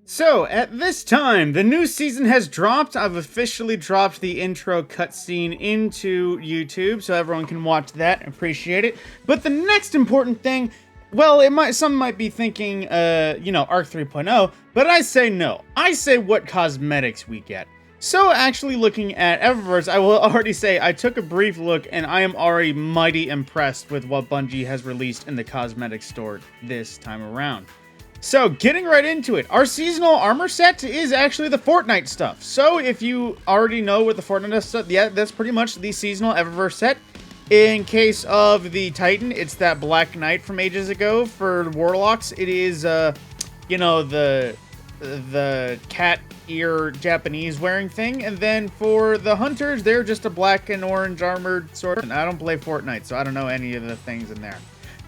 So, at this time, the new season has dropped. I've officially dropped the intro cutscene into YouTube, so everyone can watch that, appreciate it. But the next important thing, well, some might be thinking, Arc 3.0, but I say no. I say what cosmetics we get. So, actually looking at Eververse, I will already say I took a brief look, and I am already mighty impressed with what Bungie has released in the cosmetics store this time around. So, getting right into it, our seasonal armor set is actually the Fortnite stuff. So, if you already know what the Fortnite stuff, yeah, that's pretty much the seasonal Eververse set. In case of the Titan, it's that Black Knight from ages ago. For Warlocks, it is, the cat ear Japanese wearing thing. And then for the Hunters, they're just a black and orange armored sword. And I don't play Fortnite, so I don't know any of the things in there.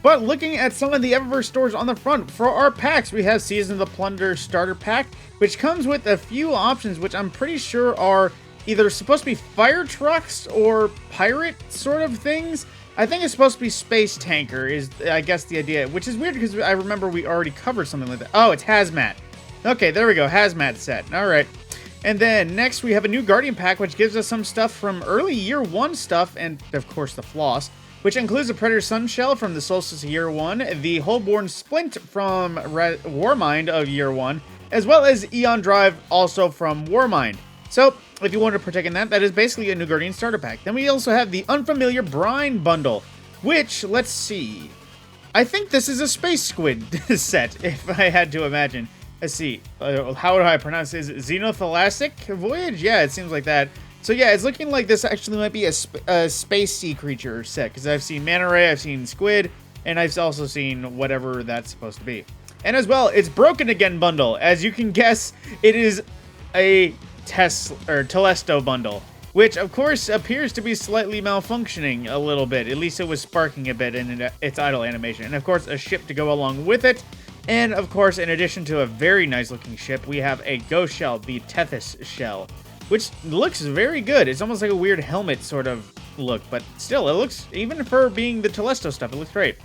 But looking at some of the Eververse stores on the front, for our packs, we have Season of the Plunders starter pack, which comes with a few options, which I'm pretty sure are either supposed to be fire trucks or pirate sort of things. I think it's supposed to be space tanker is, I guess, the idea, which is weird because I remember we already covered something like that. Oh, it's hazmat. Okay, there we go, hazmat set. All right. And then next we have a new Guardian pack, which gives us some stuff from early Year 1 stuff, and of course the floss, which includes the Predator Sun Shell from the Solstice of Year 1, the Hullborn Splint from Warmind of Year 1, as well as Eon Drive also from Warmind. So, if you want to partake in that, that is basically a new Guardian starter pack. Then we also have the Unfamiliar Brine bundle, which, let's see, I think this is a Space Squid set, if I had to imagine. Let's see, how do I pronounce it? Is it Xenothalastic Voyage? Yeah, it seems like that. So yeah, it's looking like this actually might be a space sea creature set, because I've seen manta ray, I've seen squid, and I've also seen whatever that's supposed to be. And as well, it's Broken Again bundle. As you can guess, it is a Telesto bundle, which of course appears to be slightly malfunctioning a little bit. At least it was sparking a bit in its idle animation. And of course, a ship to go along with it. And of course, in addition to a very nice looking ship, we have a ghost shell, the Tethys shell, which looks very good. It's almost like a weird helmet sort of look, but still, it looks, even for being the Telesto stuff, it looks great.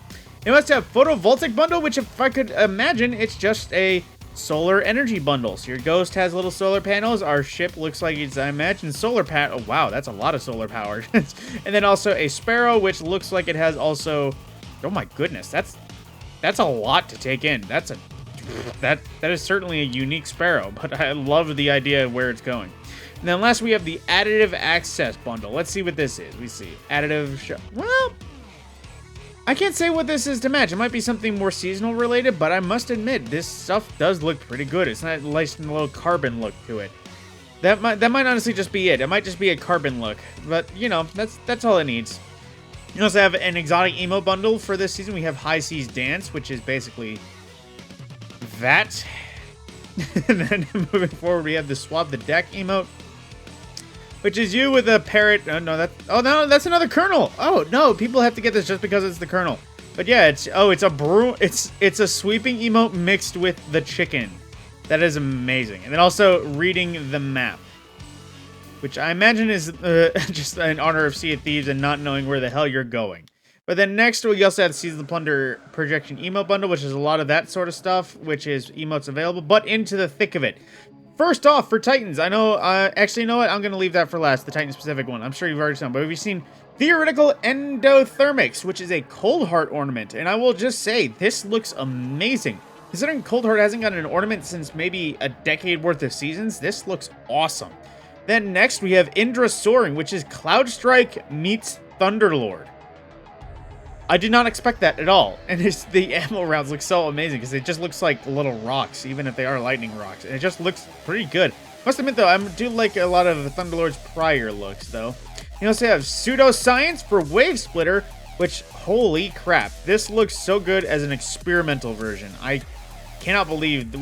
It must have Photovoltaic bundle, which if I could imagine, it's just a solar energy bundle. So your Ghost has little solar panels. Our ship looks like it's, I imagine, solar panel. Oh, wow, that's a lot of solar power. And then also a Sparrow, which looks like it has also, oh my goodness, that's a lot to take in. That is certainly a unique Sparrow, but I love the idea of where it's going. And then last we have the Additive Access bundle. Let's see what this is. We see additive. Well, I can't say what this is to match. It might be something more seasonal related, but I must admit this stuff does look pretty good. It's not nice and a little carbon look to it. That might honestly just be it. It might just be a carbon look, but you know, that's all it needs. You also have an exotic emote bundle for this season. We have High Seas Dance, which is basically that. And then moving forward, we have the Swab the Deck emote, which is you with a parrot. Oh no, that's another Colonel. Oh no, people have to get this just because it's the Colonel. But yeah, it's a sweeping emote mixed with the chicken. That is amazing. And then also reading the map, which I imagine is just in honor of Sea of Thieves and not knowing where the hell you're going. But then next, we also have the Season of the Plunder Projection Emote Bundle, which is a lot of that sort of stuff, which is emotes available, but into the thick of it. First off, for Titans, I know, actually, you know what? I'm going to leave that for last, the Titan-specific one. I'm sure you've already seen, but we've seen Theoretical Endothermics, which is a Cold Heart ornament, and I will just say, this looks amazing. Considering Cold Heart hasn't gotten an ornament since maybe a decade worth of seasons, this looks awesome. Then next, we have Indra Soaring, which is Cloud Strike meets Thunderlord. I did not expect that at all. And the ammo rounds look so amazing because it just looks like little rocks, even if they are lightning rocks. And it just looks pretty good. Must admit, though, I do like a lot of Thunderlord's prior looks, though. You also have Pseudoscience for Wave Splitter, which, holy crap, this looks so good as an experimental version. I cannot believe,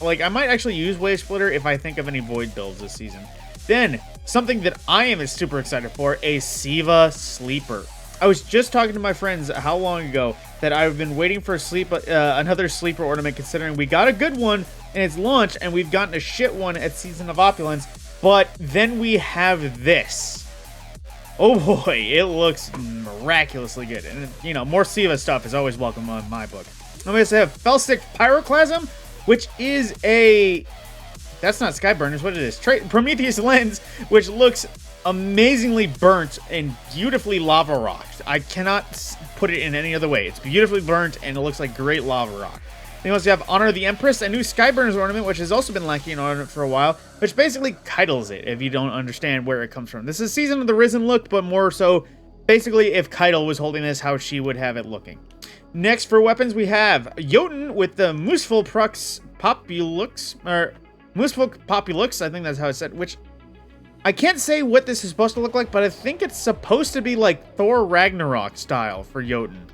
like, I might actually use Wave Splitter if I think of any Void builds this season. Then, something that I am super excited for, a Siva Sleeper. I was just talking to my friends how long ago that I've been waiting for another sleeper ornament, considering we got a good one in its launch and we've gotten a shit one at Season of Opulence, but then we have this. Oh boy, it looks miraculously good. And, you know, more Siva stuff is always welcome on my book. Then we also have Felsic Pyroclasm, which is a... That's not Skyburners, what it is. Prometheus Lens, which looks amazingly burnt and beautifully lava rocked. I cannot put it in any other way. It's beautifully burnt and it looks like great lava rock. Then we also have Honor the Empress, a new Skyburners ornament, which has also been lacking an ornament for a while, which basically Keitles it if you don't understand where it comes from. This is Season of the Risen look, but more so basically if Keitel was holding this, how she would have it looking. Next for weapons, we have Jotun with the Mooseful Populux, or Mooseful Populux, I think that's how it's said, which I can't say what this is supposed to look like, but I think it's supposed to be like Thor Ragnarok style for Jotun.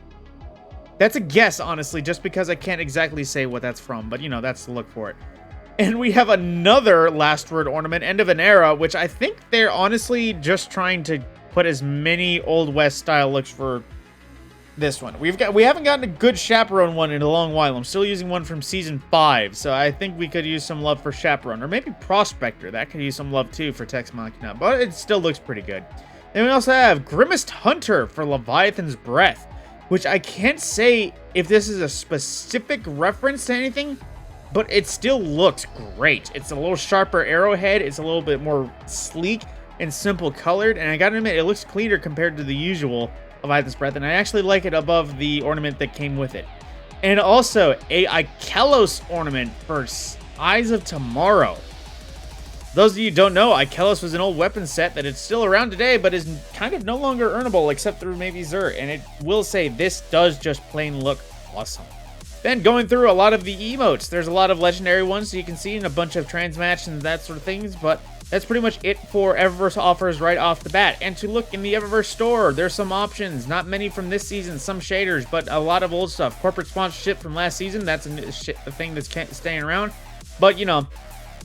That's a guess, honestly, just because I can't exactly say what that's from, but, you know, that's the look for it. And we have another Last Word ornament, End of an Era, which I think they're honestly just trying to put as many Old West style looks for this one. We haven't gotten a good Chaperone one in a long while. I'm still using one from Season 5, so I think we could use some love for Chaperone, or maybe Prospector. That could use some love, too, for Tex Machina, but it still looks pretty good. Then we also have Grimmest Hunter for Leviathan's Breath, which I can't say if this is a specific reference to anything, but it still looks great. It's a little sharper arrowhead. It's a little bit more sleek and simple colored, and I gotta admit, it looks cleaner compared to the usual Leviathan's Breath, and I actually like it above the ornament that came with it. And also, a Ikelos ornament for Eyes of Tomorrow. Those of you who don't know, Ikelos was an old weapon set that is still around today, but is kind of no longer earnable except through maybe Xur. And it will say this does just plain look awesome. Then going through a lot of the emotes, there's a lot of legendary ones, so you can see in a bunch of transmatch and that sort of things, but that's pretty much it for Eververse offers right off the bat. And to look in the Eververse store, there's some options, not many from this season, some shaders, but a lot of old stuff. Corporate sponsorship from last season, that's a thing that's staying around, but you know,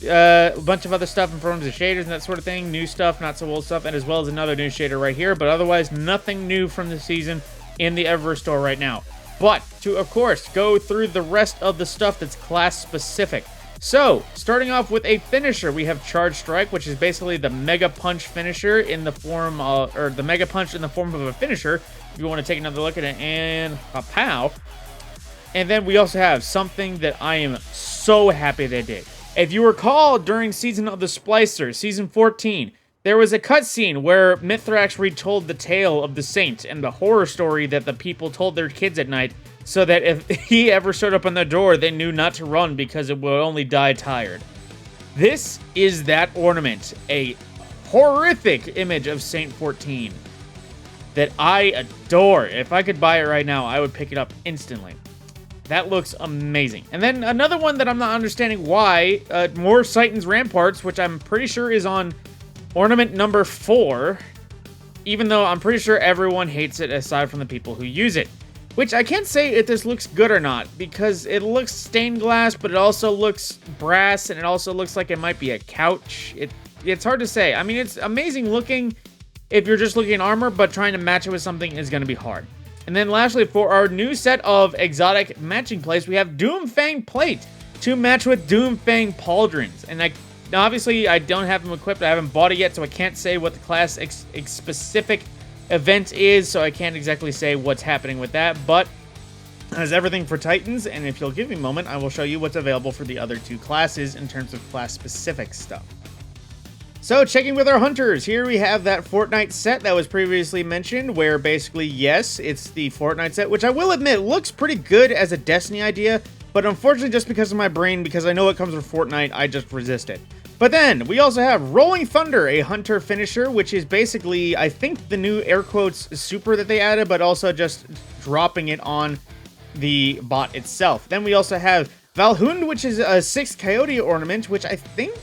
a bunch of other stuff in forms of shaders and that sort of thing, new stuff, not so old stuff, and as well as another new shader right here, but otherwise nothing new from the season in the Eververse store right now. But to, of course, go through the rest of the stuff that's class specific. So, starting off with a finisher, we have Charge Strike, which is basically the Mega Punch finisher in the form of, or the Mega Punch in the form of a finisher, if you want to take another look at it, and a pow. And then we also have something that I am so happy they did. If you recall, during Season of the Splicer, Season 14, there was a cutscene where Mithrax retold the tale of the Saint and the horror story that the people told their kids at night, so that if he ever showed up on the door, they knew not to run because it would only die tired. This is that ornament, a horrific image of Saint 14 that I adore. If I could buy it right now, I would pick it up instantly. That looks amazing. And then another one that I'm not understanding why, more Titan's Ramparts, which I'm pretty sure is on ornament number 4, even though I'm pretty sure everyone hates it aside from the people who use it. Which I can't say if this looks good or not, because it looks stained glass, but it also looks brass, and it also looks like it might be a couch. It's hard to say. I mean, it's amazing looking if you're just looking at armor, but trying to match it with something is going to be hard. And then lastly, for our new set of exotic matching plates, we have Doomfang Plate to match with Doomfang Pauldrons. And obviously, I don't have them equipped. I haven't bought it yet, so I can't say what the class specific event is, so I can't exactly say what's happening with that. But as everything for Titans, and if you'll give me a moment, I will show you what's available for the other two classes in terms of class-specific stuff. So, checking with our hunters, here we have that Fortnite set that was previously mentioned, where basically, yes, it's the Fortnite set, which I will admit looks pretty good as a Destiny idea, but unfortunately, just because of my brain, because I know it comes with Fortnite, I just resist it. But then, we also have Rolling Thunder, a hunter finisher, which is basically, I think, the new air quotes super that they added, but also just dropping it on the bot itself. Then we also have Valhund, which is a 6 Coyote ornament, which I think,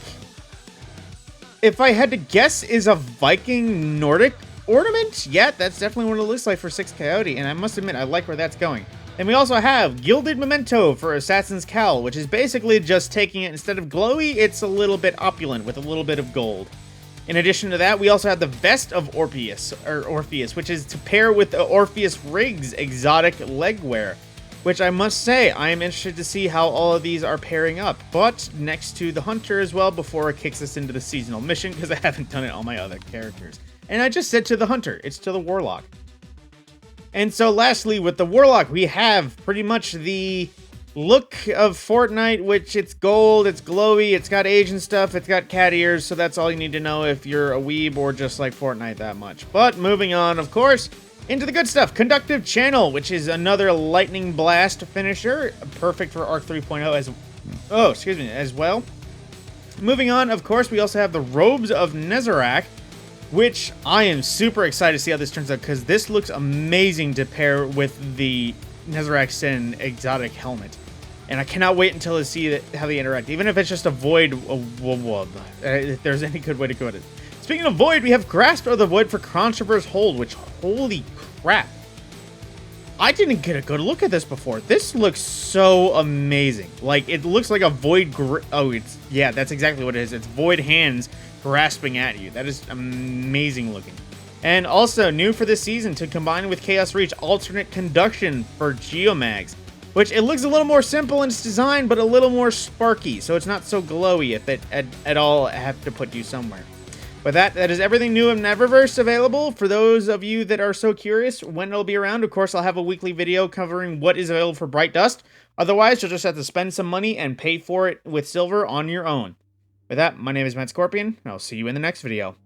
if I had to guess, is a Viking Nordic ornament. Yeah, that's definitely what it looks like for 6 Coyote, and I must admit, I like where that's going. Then we also have Gilded Memento for Assassin's Cowl, which is basically just taking it, instead of glowy, it's a little bit opulent with a little bit of gold. In addition to that, we also have the Vest of Orpheus, which is to pair with the Orpheus Riggs exotic legwear, which I must say, I am interested to see how all of these are pairing up, but next to the Hunter as well before it kicks us into the seasonal mission, because I haven't done it on my other characters. And I just said to the Hunter, it's to the Warlock. And so lastly, with the Warlock, we have pretty much the look of Fortnite, which it's gold, it's glowy, it's got Asian stuff, it's got cat ears, so that's all you need to know if you're a weeb or just like Fortnite that much. But moving on, of course, into the good stuff. Conductive Channel, which is another lightning blast finisher, perfect for Arc 3.0 as well. Moving on, of course, we also have the Robes of Nezarec, which I am super excited to see how this turns out, because this looks amazing to pair with the Nezarec Sin exotic helmet. And I cannot wait until to see how they interact, even if it's just a Void, if there's any good way to go at it. Speaking of Void, we have Grasp of the Void for Controverse Hold, which, holy crap. I didn't get a good look at this before. This looks so amazing. Like, it looks like a Void, yeah, that's exactly what it is. It's Void hands grasping at you. That is amazing looking. And also, new for this season, to combine with Chaos Reach, alternate conduction for Geomags, which it looks a little more simple in its design, but a little more sparky, so it's not so glowy if it at all have to put you somewhere. But that is everything new in Eververse available. For those of you that are so curious when it'll be around, of course, I'll have a weekly video covering what is available for Bright Dust. Otherwise, you'll just have to spend some money and pay for it with silver on your own. With that, my name is Matt Scorpion, and I'll see you in the next video.